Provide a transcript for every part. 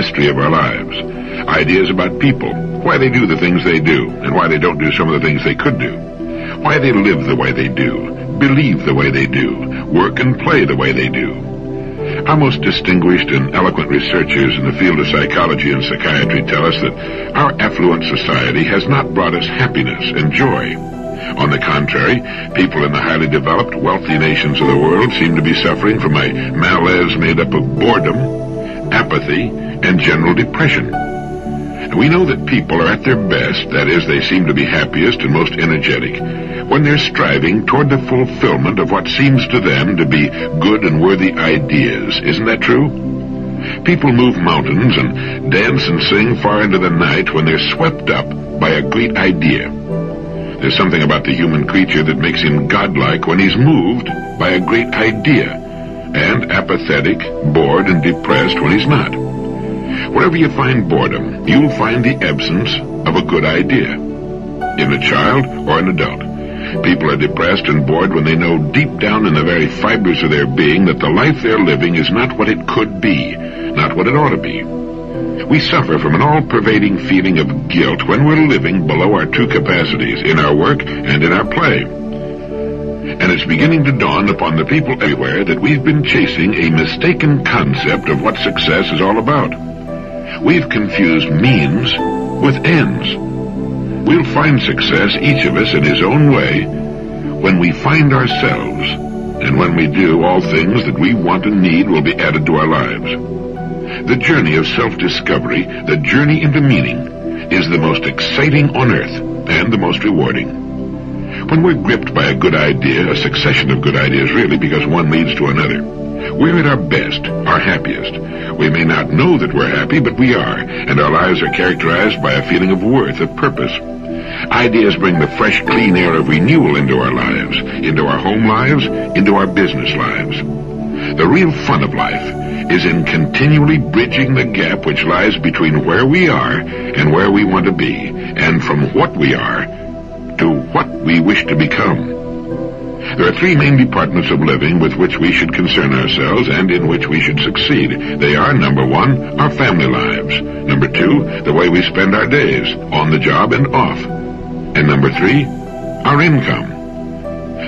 mystery of our lives. Ideas about people, why they do the things they do, and why they don't do some of the things they could do. Why they live the way they do, believe the way they do, work and play the way they do. Our most distinguished and eloquent researchers in the field of psychology and psychiatry tell us that our affluent society has not brought us happiness and joy. On the contrary, people in the highly developed, wealthy nations of the world seem to be suffering from a malaise made up of boredom, apathy, and general depression. We know that people are at their best, that is, they seem to be happiest and most energetic, when they're striving toward the fulfillment of what seems to them to be good and worthy ideas. Isn't that true? People move mountains and dance and sing far into the night when they're swept up by a great idea. There's something about the human creature that makes him godlike when he's moved by a great idea, and apathetic, bored, and depressed when he's not. Wherever you find boredom, you'll find the absence of a good idea, in a child or an adult. People are depressed and bored when they know deep down in the very fibers of their being that the life they're living is not what it could be, not what it ought to be. We suffer from an all-pervading feeling of guilt when we're living below our true capacities in our work and in our play. And it's beginning to dawn upon the people everywhere that we've been chasing a mistaken concept of what success is all about. We've confused means with ends. We'll find success, each of us in his own way, when we find ourselves, and when we do, all things that we want and need will be added to our lives. The journey of self-discovery, the journey into meaning, is the most exciting on earth and the most rewarding. When we're gripped by a good idea, a succession of good ideas really, because one leads to another, we're at our best, our happiest. We may not know that we're happy, but we are, and our lives are characterized by a feeling of worth, of purpose. Ideas bring the fresh, clean air of renewal into our lives, into our home lives, into our business lives. The real fun of life is in continually bridging the gap which lies between where we are and where we want to be, and from what we are to what we wish to become. There are three main departments of living with which we should concern ourselves and in which we should succeed. They are, number one, our family lives. Number two, the way we spend our days, on the job and off. And number three, our income.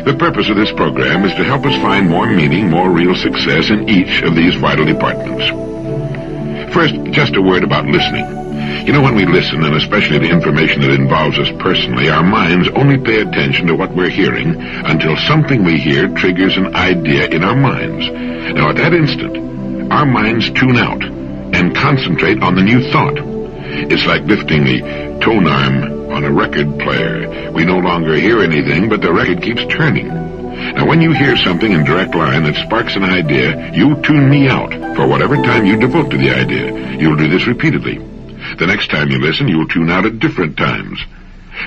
The purpose of this program is to help us find more meaning, more real success in each of these vital departments. First, just a word about listening. You know, when we listen, and especially to information that involves us personally, our minds only pay attention to what we're hearing until something we hear triggers an idea in our minds. Now, at that instant, our minds tune out and concentrate on the new thought. It's like lifting the tone arm on a record player. We no longer hear anything, but the record keeps turning. Now, when you hear something in direct line that sparks an idea, you tune me out for whatever time you devote to the idea. You'll do this repeatedly. The next time you listen, you'll tune out at different times.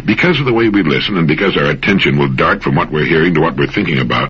Because of the way we listen and because our attention will dart from what we're hearing to what we're thinking about,